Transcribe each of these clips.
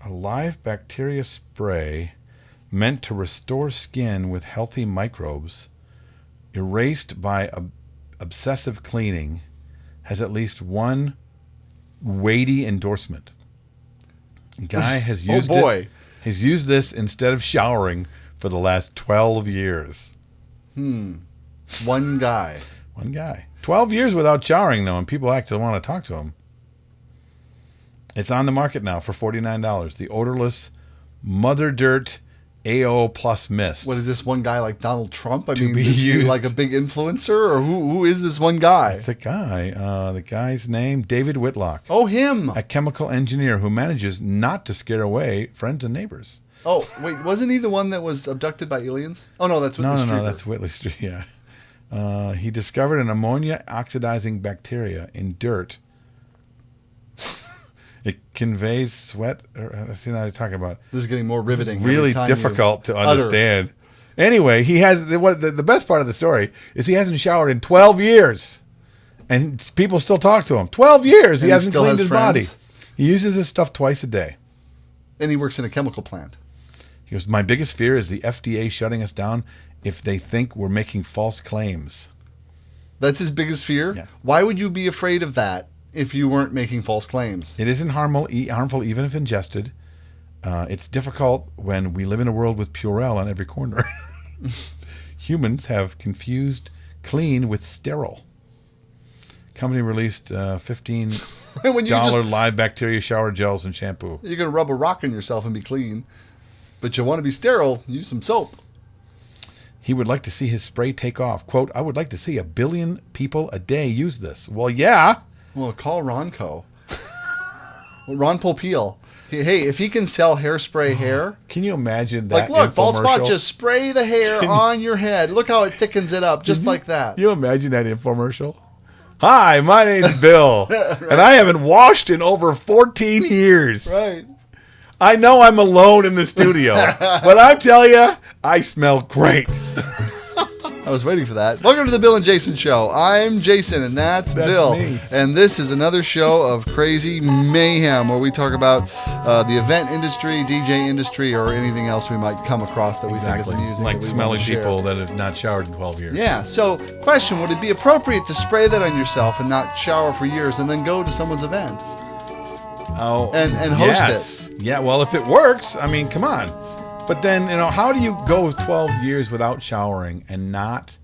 A live bacteria spray meant to restore skin with healthy microbes, erased by obsessive cleaning, has at least one weighty endorsement. Guy has used it. He's used this instead of showering for the last 12 years. One guy. 12 years without showering, though, and people actually want to talk to him. It's on the market now for $49. The odorless Mother Dirt AO Plus Mist. What is this one guy like Donald Trump? Is be he used. like a big influencer? Or who is this one guy? It's a guy. The guy's name, David Whitlock. Oh, him. A chemical engineer who manages not to scare away friends and neighbors. Oh, wait, wasn't he the one that was abducted by aliens? Oh, no, that's Whitley Strieber. No, that's Whitley Strieber, yeah. He discovered an ammonia-oxidizing bacteria in dirt. It conveys sweat. Let's see what I'm talking about. This is getting more riveting. It's really difficult to understand. Anyway, he has the best part of the story is he hasn't showered in 12 years. And people still talk to him. 12 years. He hasn't cleaned his body. He uses this stuff twice a day. And he works in a chemical plant. He goes, my biggest fear is the FDA shutting us down if they think we're making false claims. That's his biggest fear? Yeah. Why would you be afraid of that if you weren't making false claims? It isn't harmful even if ingested. It's difficult when we live in a world with Purell on every corner. Humans have confused clean with sterile. Company released $15 live bacteria shower gels and shampoo. You're going to rub a rock on yourself and be clean. But you want to be sterile, use some soap. He would like to see his spray take off. Quote, I would like to see 1 billion people a day use this. Well, yeah. Well, call Ronco. Ron Popeil. Hey, if he can sell hairspray hair. Can you imagine that? Like, look, bald spot, just spray the hair on your head. Look how it thickens it up, just like that. Can you imagine that infomercial? Hi, my name's Bill, right. And I haven't washed in over 14 years. Right. I know I'm alone in the studio, but I tell you, I smell great. I was waiting for that. Welcome to the Bill and Jason Show. I'm Jason, and that's Bill. Me. And this is another show of crazy mayhem where we talk about the event industry, DJ industry, or anything else we might come across that we think is amusing. Like smelly people that have not showered in 12 years. Yeah. So, question, would it be appropriate to spray that on yourself and not shower for years and then go to someone's event? Oh, and host it? Yeah, well, if it works, I mean, come on. But then, how do you go 12 years without showering and not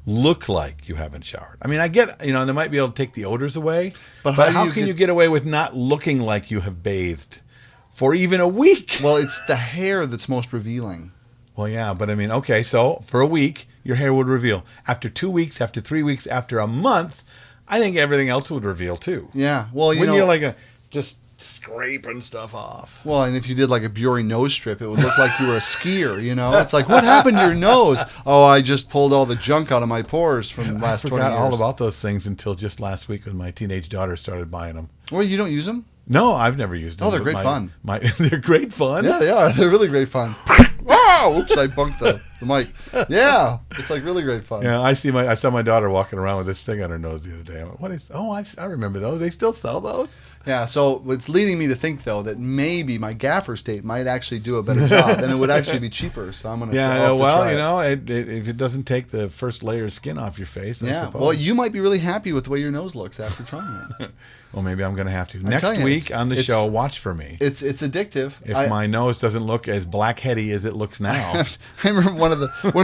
look like you haven't showered? I mean, I get, they might be able to take the odors away, but how can you get away with not looking like you have bathed for even a week? Well, it's the hair that's most revealing. Well, yeah, but I mean, okay, so for a week, your hair would reveal. After 2 weeks, after 3 weeks, after a month, I think everything else would reveal too. Yeah, well, Wouldn't you just scraping stuff off? Well, and if you did like a Bury nose strip, it would look like you were a skier, It's like, what happened to your nose? Oh, I just pulled all the junk out of my pores from the last 20 years. I forgot all about those things until just last week when my teenage daughter started buying them. Well, you don't use them? No, I've never used them. Oh, they're great fun. They're great fun? Yeah, they are. They're really great fun. Wow! Oops, I bumped the mic. Yeah, it's like really great fun. Yeah, I saw my daughter walking around with this thing on her nose the other day. I went, what is? Oh, I remember those. They still sell those? Yeah, so it's leading me to think, though, that maybe my gaffer's tape might actually do a better job, and it would actually be cheaper. So I'm going to try it. If it doesn't take the first layer of skin off your face, I suppose. Well, you might be really happy with the way your nose looks after trying it. Well, maybe I'm going to have to. Next week on the show, watch for me. It's addictive. If my nose doesn't look as blackheady as it looks now. I remember one of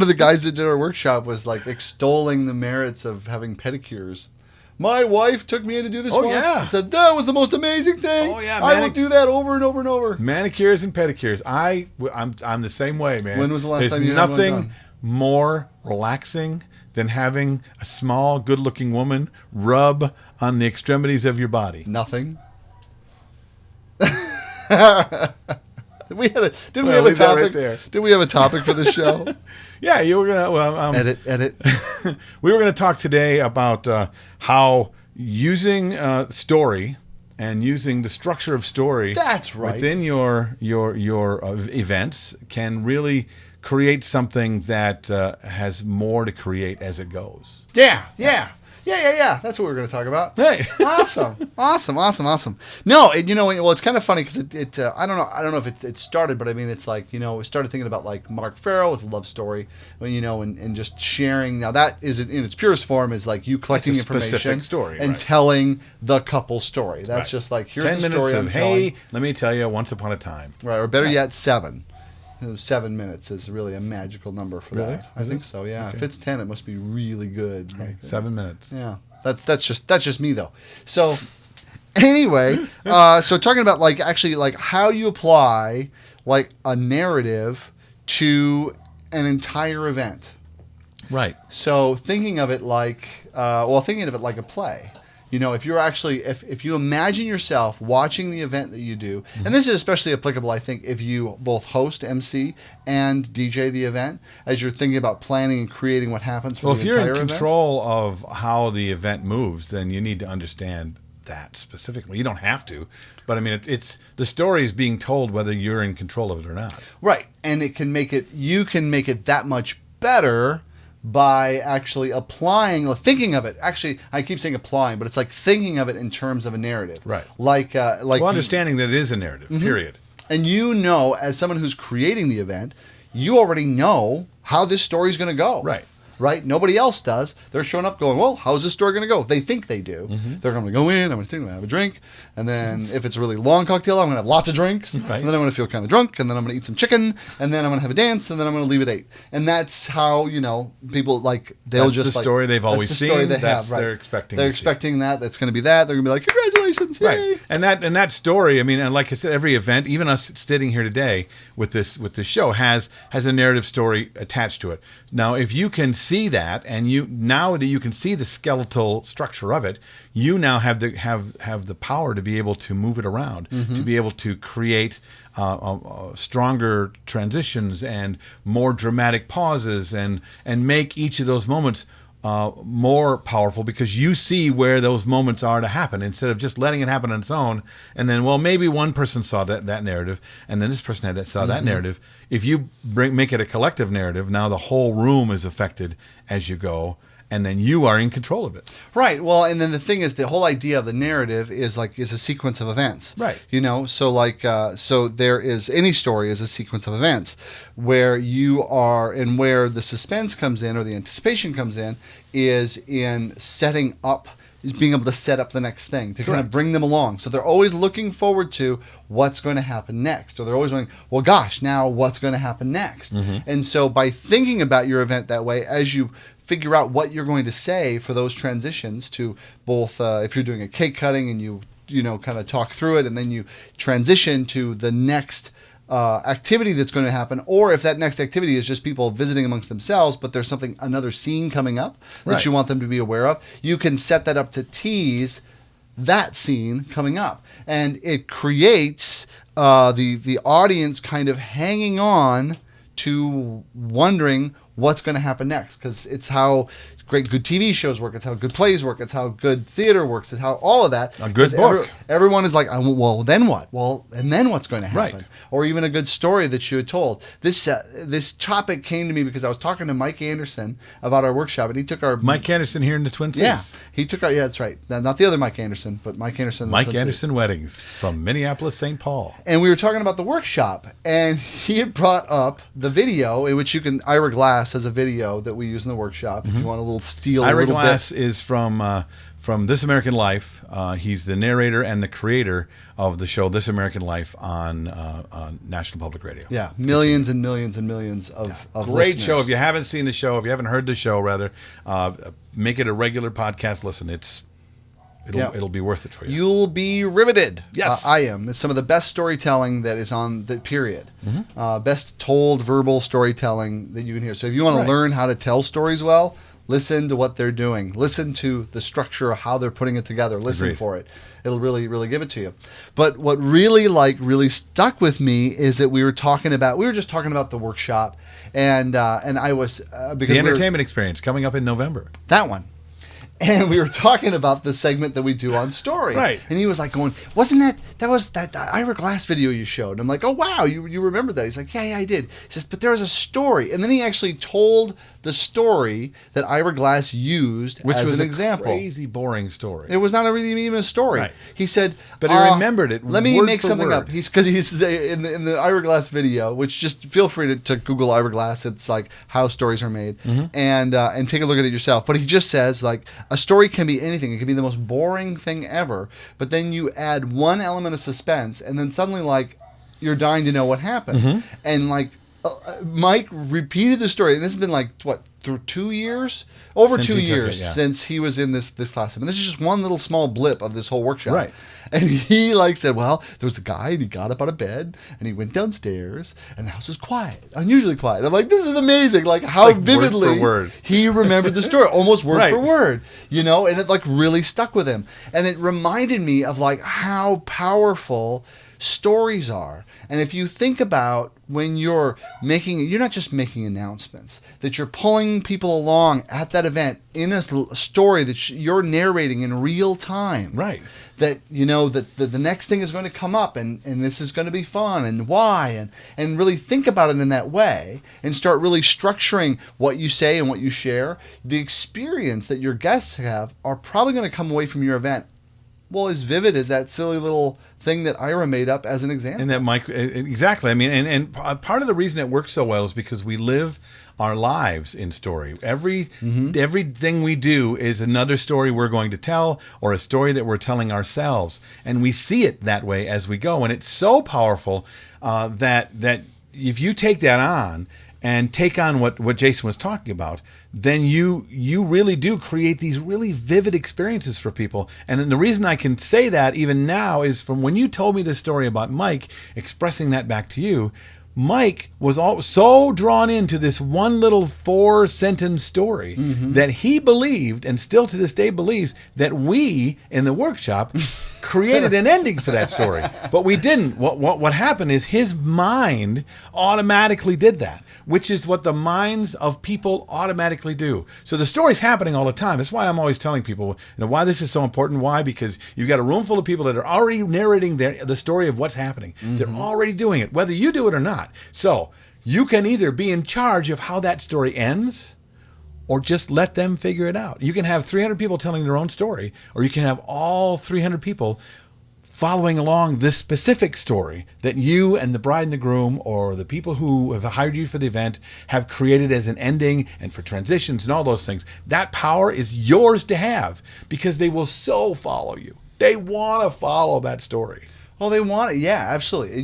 the guys that did our workshop was like extolling the merits of having pedicures. My wife took me in to do this once and said, that was the most amazing thing. Oh, yeah. I will do that over and over and over. Manicures and pedicures. I'm the same way, man. When was the last time you had one done? There's nothing more relaxing than having a small, good-looking woman rub on the extremities of your body. Nothing. Did we have a topic? Right there. Did we have a topic for this show? Yeah, you were gonna edit. We were gonna talk today about how using story and using the structure of story. That's right. Within your events can really create something that has more to create as it goes. Yeah. Yeah. That's what we're going to talk about. Hey. Awesome. No, well, it's kind of funny because I don't know if it started, but I mean, it's like, we started thinking about like Mark Farrow with Love Story, and just sharing. Now that is in its purest form is like you collecting information story, and telling the couple story. That's just like, here's 10 the minutes story of, I'm telling. hey, let me tell you once upon a time. Right, or better yet, 7. 7 minutes is really a magical number for that. I think so. Yeah. Okay. If it's 10, it must be really good. Okay. 7 minutes. Yeah. That's just me though. So anyway, so talking about like actually like how you apply like a narrative to an entire event. Right. So thinking of it like a play. If you're actually, if you imagine yourself watching the event that you do, and this is especially applicable, I think, if you both host, MC, and DJ the event, as you're thinking about planning and creating what happens for the entire event. Well, if you're in control of how the event moves, then you need to understand that specifically. You don't have to, but I mean, it's the story is being told whether you're in control of it or not. Right, and you can make it that much better by actually thinking of it. Actually, I keep saying applying, but it's like thinking of it in terms of a narrative. Right. Like understanding that it is a narrative, period. And as someone who's creating the event, you already know how this story is going to go. Right? Nobody else does. They're showing up going, well, how's this story going to go? They think they do. They're going to go in, I'm going to have a drink, and then if it's a really long cocktail, I'm going to have lots of drinks, and then I'm going to feel kind of drunk, and then I'm going to eat some chicken, and then I'm going to have a dance, and then I'm going to leave at 8. And that's how, people like, that's the story they've always seen. They're expecting. They're expecting that. That's going to be that. They're going to be like, congratulations, yay! Right. And that story, I mean, and like I said, every event, even us sitting here today with this show has a narrative story attached to it. Now, if you can see that, and now that you can see the skeletal structure of it, you now have the power to be able to move it around, to be able to create stronger transitions and more dramatic pauses, and make each of those moments more powerful, because you see where those moments are to happen, instead of just letting it happen on its own. And then, well, maybe one person saw that narrative, and then this person saw that narrative. If you make it a collective narrative, now the whole room is affected as you go, and then you are in control of it. Right. Well, and then the thing is, the whole idea of the narrative is a sequence of events. Right. So there is, any story is a sequence of events where you are, and where the suspense comes in, or the anticipation comes in, is in setting up, is being able to set up the next thing, to kind of bring them along. So they're always looking forward to what's going to happen next. Or they're always going, well, gosh, now what's going to happen next? And so by thinking about your event that way, as you figure out what you're going to say for those transitions to both, if you're doing a cake cutting and you kind of talk through it, and then you transition to the next activity that's going to happen, or if that next activity is just people visiting amongst themselves, but there's another scene coming up that you want them to be aware of, you can set that up to tease that scene coming up, and it creates the audience kind of hanging on to wondering what's going to happen next, because it's how good TV shows work. It's how good plays work. It's how good theater works. It's how all of that. A good book. Everyone is like, well, then what? Well, and then what's going to happen? Right. Or even a good story that you had told. This topic came to me because I was talking to Mike Anderson about our workshop, and he took our... Mike Anderson here in the Twin Cities. Yeah, he took our... Yeah, that's right. Not the other Mike Anderson, but Mike Anderson. Mike Anderson Weddings from Minneapolis, St. Paul. And we were talking about the workshop, and he had brought up the video in which Ira Glass has a video that we use in the workshop. If you want a little steal Ira a little Glass bit. is from This American Life. He's the narrator and the creator of the show This American Life on National Public Radio. Yeah, millions and millions and millions of great listeners. show. If you haven't seen the show, if you haven't heard the show, rather, make it a regular podcast listen. It'll be worth it for you. You'll be riveted. Yes. I am. It's some of the best storytelling that is on the period. Best told verbal storytelling that you can hear. So if you want to learn how to tell stories well, listen to what they're doing. Listen to the structure of how they're putting it together. Listen for it. It'll really, really give it to you. But what really stuck with me is that we were just talking about the workshop, and I was because the entertainment experience coming up in November. That one. And we were talking about the segment that we do on Story. Right. And he was like going, wasn't that was that Ira Glass video you showed? And I'm like, oh, wow, you remember that? He's like, yeah, I did. He says, but there was a story. And then he actually told the story that Ira Glass used Which as was an a example. crazy, boring story. It was not really even a story. Right. He said, But he remembered it Let me word make for something word. up. Because he's in the Ira Glass video, which just feel free to Google Ira Glass. It's like how stories are made, and take a look at it yourself. But he just says like a story can be anything. It can be the most boring thing ever. But then you add one element of suspense, and then suddenly like you're dying to know what happened. And like Mike repeated the story, and this has been like what, through 2 years, over Since 2 he took years it, yeah. since he was in this class. I mean, this is just one little small blip of this whole workshop. Right. And he like said, well, there was a guy, and he got up out of bed, and he went downstairs, and the house was quiet, unusually quiet. I'm like, this is amazing, like how Like word vividly for word. he remembered the story, almost word Right. for word, you know, and it like really stuck with him. And it reminded me of like how powerful stories are. And if you think about when you're not just making announcements, that you're pulling people along at that event in a story that you're narrating in real time. Right. That, you know, that the next thing is going to come up and this is going to be fun and why, and really think about it in that way and start really structuring what you say and what you share. The experience that your guests have are probably going to come away from your event well as vivid as that silly little thing that Ira made up as an example. And that Mike, exactly. I mean, and part of the reason it works so well is because we live our lives in story. Everything we do is another story we're going to tell, or a story that we're telling ourselves, and we see it that way as we go. And it's so powerful that if you take that on and take on what Jason was talking about, then you really do create these really vivid experiences for people. And the reason I can say that even now is from when you told me the story about Mike, expressing that back to you. Mike was so drawn into this one little 4-sentence story that he believed, and still to this day believes, that we in the workshop created an ending for that story. But we didn't. What happened is his mind automatically did that, which is what the minds of people automatically do. So the story's happening all the time. That's why I'm always telling people, why this is so important. Why? Because you've got a room full of people that are already narrating the story of what's happening. They're already doing it, whether you do it or not. So you can either be in charge of how that story ends, or just let them figure it out. You can have 300 people telling their own story, or you can have all 300 people following along this specific story that you and the bride and the groom, or the people who have hired you for the event, have created as an ending and for transitions and all those things. That power is yours to have, because they will so follow you. They want to follow that story. Well, they want it. Yeah, absolutely.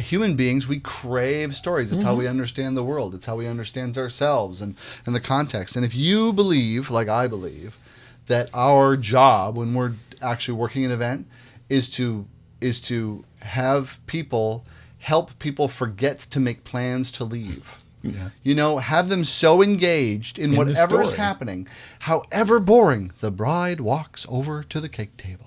Human beings, we crave stories. It's how we understand the world. It's how we understand ourselves and the context. And if you believe, like I believe, that our job when we're actually working an event is to have people, help people forget to make plans to leave. Yeah. Have them so engaged in whatever is happening, however boring, the bride walks over to the cake table.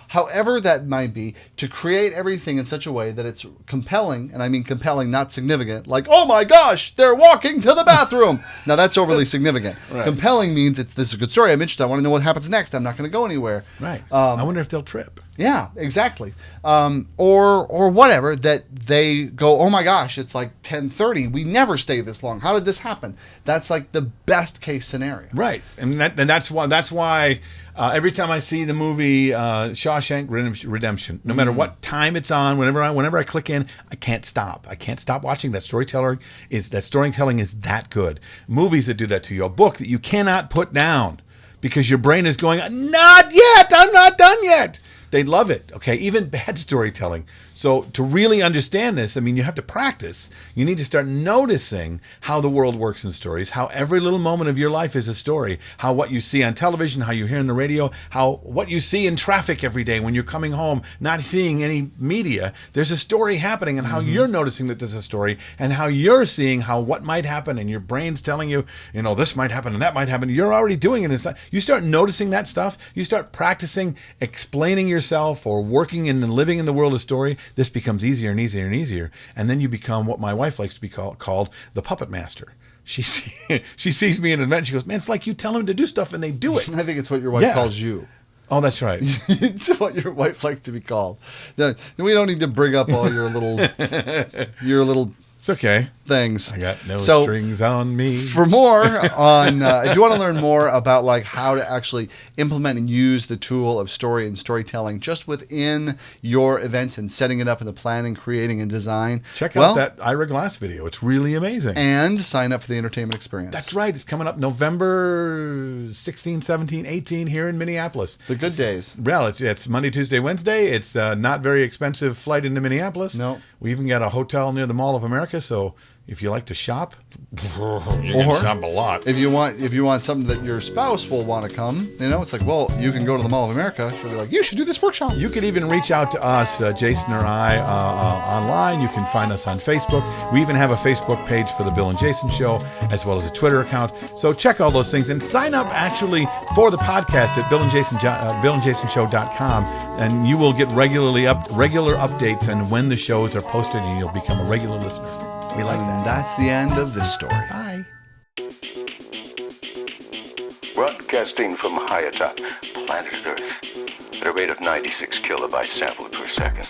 However that might be, to create everything in such a way that it's compelling, and I mean compelling, not significant, like, oh my gosh, they're walking to the bathroom. Now that's overly significant. Right. Compelling means this is a good story. I'm interested. I want to know what happens next. I'm not going to go anywhere. Right. I wonder if they'll trip. Yeah, exactly. Or whatever, that they go, oh my gosh, it's like 10:30. We never stay this long. How did this happen? That's like the best case scenario. Right. And that's why every time I see the movie Shawshank Redemption, no matter what time it's on, whenever I click in, I can't stop. I can't stop watching. That storytelling is that good. Movies that do that to you, a book that you cannot put down because your brain is going, not yet. I'm not done yet. They love it. Okay, even bad storytelling. So to really understand this, I mean, you have to practice. You need to start noticing how the world works in stories, how every little moment of your life is a story, how what you see on television, how you hear on the radio, how what you see in traffic every day when you're coming home, not seeing any media, there's a story happening, and how you're noticing that there's a story, and how you're seeing how what might happen, and your brain's telling you, this might happen and that might happen. You're already doing it. You start noticing that stuff. You start practicing explaining yourself or working and living in the world of story. This becomes easier and easier and easier. And then you become what my wife likes to be called the puppet master. she sees me in an event. She goes, man, it's like you tell them to do stuff and they do it. I think it's what your wife calls you. Oh, that's right. It's what your wife likes to be called. No, we don't need to bring up all your little It's okay. things. I got no strings on me. For more on, if you want to learn more about like how to actually implement and use the tool of story and storytelling just within your events and setting it up in the planning, creating, and design, check out that Ira Glass video. It's really amazing. And sign up for the entertainment experience. That's right. It's coming up November 16, 17, 18 here in Minneapolis. The good days. Well, it's Monday, Tuesday, Wednesday. It's not very expensive flight into Minneapolis. No. We even got a hotel near the Mall of America, so if you like to shop, you can shop a lot. If you want something that your spouse will want to come, it's like, well, you can go to the Mall of America. She'll be like, you should do this workshop. You could even reach out to us, Jason or I, online. You can find us on Facebook. We even have a Facebook page for the Bill and Jason Show, as well as a Twitter account. So check all those things and sign up actually for the podcast at billandjasonshow.com, and you will get regular updates on when the shows are posted, and you'll become a regular listener. We like that. And that's the end of this story. Bye. Broadcasting from high atop planet Earth at a rate of 96 kilobytes sampled per second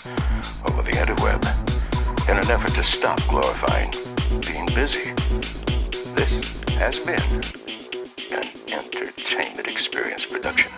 over the interweb in an effort to stop glorifying being busy. This has been an entertainment experience production.